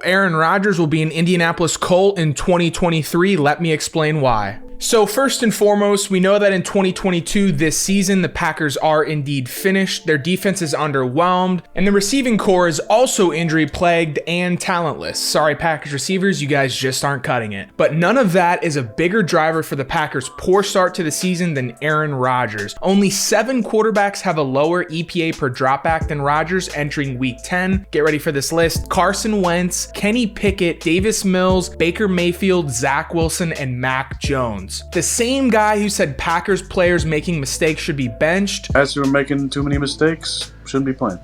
Aaron Rodgers will be an Indianapolis Colt in 2023. Let me explain why. So first and foremost, we know that in 2022, this season, the Packers are indeed finished. Their defense is underwhelmed, and the receiving core is also injury-plagued and talentless. Sorry, Packers receivers, you guys just aren't cutting it. But none of that is a bigger driver for the Packers' poor start to the season than Aaron Rodgers. Only 7 quarterbacks have a lower EPA per dropback than Rodgers entering Week 10. Get ready for this list. Carson Wentz, Kenny Pickett, Davis Mills, Baker Mayfield, Zach Wilson, and Mac Jones. The same guy who said Packers players making mistakes should be benched. Guys who are making too many mistakes shouldn't be playing.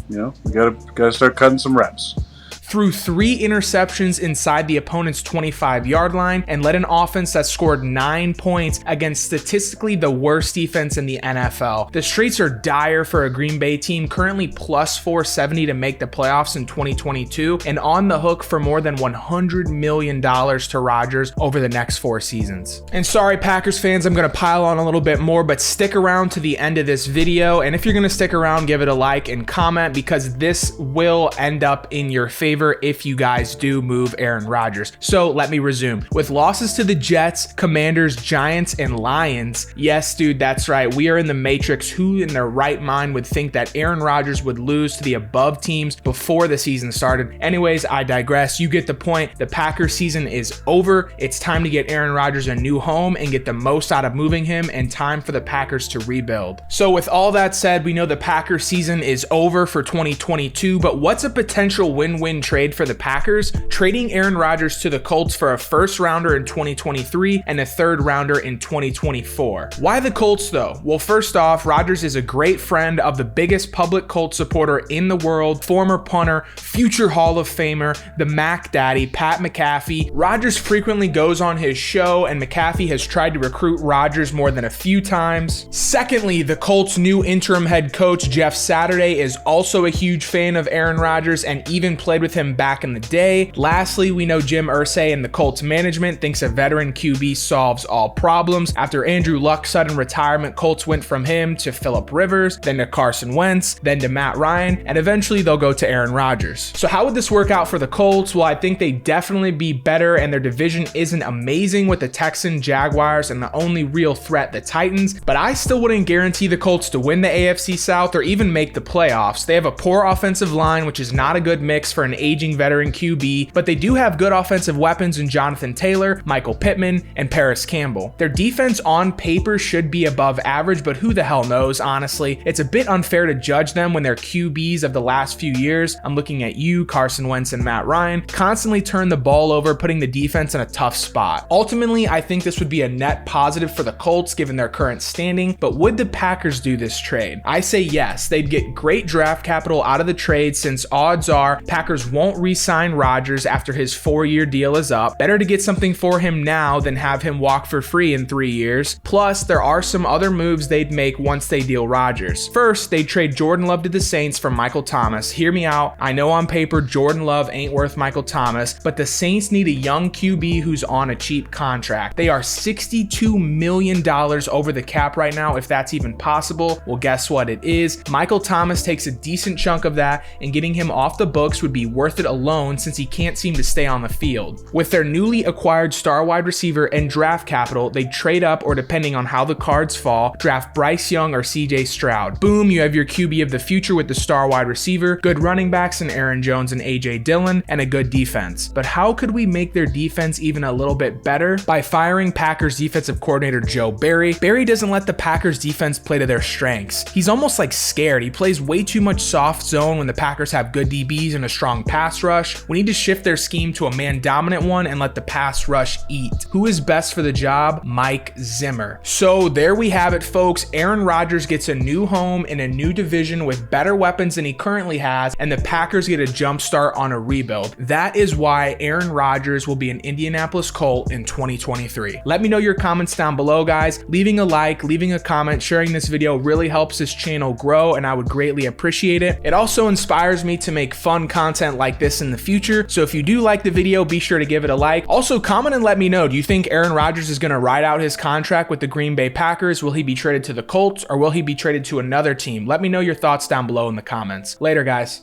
You know, we gotta start cutting some reps. Threw 3 interceptions inside the opponent's 25-yard line and led an offense that scored 9 points against statistically the worst defense in the NFL. The streaks are dire for a Green Bay team currently plus 470 to make the playoffs in 2022 and on the hook for more than $100 million to Rodgers over the next 4 seasons. And sorry, Packers fans, I'm going to pile on a little bit more, but stick around to the end of this video. And if you're going to stick around, give it a like and comment because this will end up in your favor if you guys do move Aaron Rodgers. So let me resume. With losses to the Jets, Commanders, Giants, and Lions, yes, dude, that's right. We are in the Matrix. Who in their right mind would think that Aaron Rodgers would lose to the above teams before the season started? Anyways, I digress. You get the point. The Packers season is over. It's time to get Aaron Rodgers a new home and get the most out of moving him, and time for the Packers to rebuild. So with all that said, we know the Packers season is over for 2022, but what's a potential win-win trade for the Packers? Trading Aaron Rodgers to the Colts for a first rounder in 2023 and a third rounder in 2024. Why the Colts though? Well, first off, Rodgers is a great friend of the biggest public Colts supporter in the world, former punter, future Hall of Famer, the Mac Daddy, Pat McAfee. Rodgers frequently goes on his show, and McAfee has tried to recruit Rodgers more than a few times. Secondly, the Colts' new interim head coach, Jeff Saturday, is also a huge fan of Aaron Rodgers and even played with him back in the day. Lastly, we know Jim Irsay and the Colts management thinks a veteran QB solves all problems. After Andrew Luck's sudden retirement, Colts went from him to Phillip Rivers, then to Carson Wentz, then to Matt Ryan, and eventually they'll go to Aaron Rodgers. So how would this work out for the Colts? Well, I think they'd definitely be better, and their division isn't amazing with the Texans, Jaguars, and the only real threat, the Titans, but I still wouldn't guarantee the Colts to win the AFC South or even make the playoffs. They have a poor offensive line, which is not a good mix for an aging veteran QB, but they do have good offensive weapons in Jonathan Taylor, Michael Pittman, and Paris Campbell. Their defense on paper should be above average, but who the hell knows, honestly. It's a bit unfair to judge them when their QBs of the last few years, I'm looking at you, Carson Wentz and Matt Ryan, constantly turn the ball over, putting the defense in a tough spot. Ultimately, I think this would be a net positive for the Colts given their current standing, but would the Packers do this trade? I say yes. They'd get great draft capital out of the trade since odds are Packers won't re-sign Rodgers after his 4-year deal is up. Better to get something for him now than have him walk for free in 3 years. Plus, there are some other moves they'd make once they deal Rodgers. First, they'd trade Jordan Love to the Saints for Michael Thomas. Hear me out. I know on paper Jordan Love ain't worth Michael Thomas, but the Saints need a young QB who's on a cheap contract. They are $62 million over the cap right now, if that's even possible. Well, guess what? It is. Michael Thomas takes a decent chunk of that, and getting him off the books would be worth it alone since he can't seem to stay on the field. With their newly acquired star wide receiver and draft capital, they trade up, or depending on how the cards fall, draft Bryce Young or CJ Stroud. Boom, you have your QB of the future with the star wide receiver, good running backs in Aaron Jones and AJ Dillon, and a good defense. But how could we make their defense even a little bit better? By firing Packers defensive coordinator Joe Barry. Barry doesn't let the Packers defense play to their strengths. He's almost like scared. He plays way too much soft zone when the Packers have good DBs and a strong pass rush. We need to shift their scheme to a man-dominant one and let the pass rush eat. Who is best for the job? Mike Zimmer. So there we have it, folks. Aaron Rodgers gets a new home in a new division with better weapons than he currently has, and the Packers get a jump start on a rebuild. That is why Aaron Rodgers will be an Indianapolis Colt in 2023. Let me know your comments down below, guys. Leaving a like, leaving a comment, sharing this video really helps this channel grow, and I would greatly appreciate it. It also inspires me to make fun content like this in the future, so if you do like the video, be sure to give it a like. Also, comment and let me know, do you think Aaron Rodgers is going to ride out his contract with the Green Bay Packers? Will he be traded to the Colts, or will he be traded to another team? Let me know your thoughts down below in the comments. Later, guys.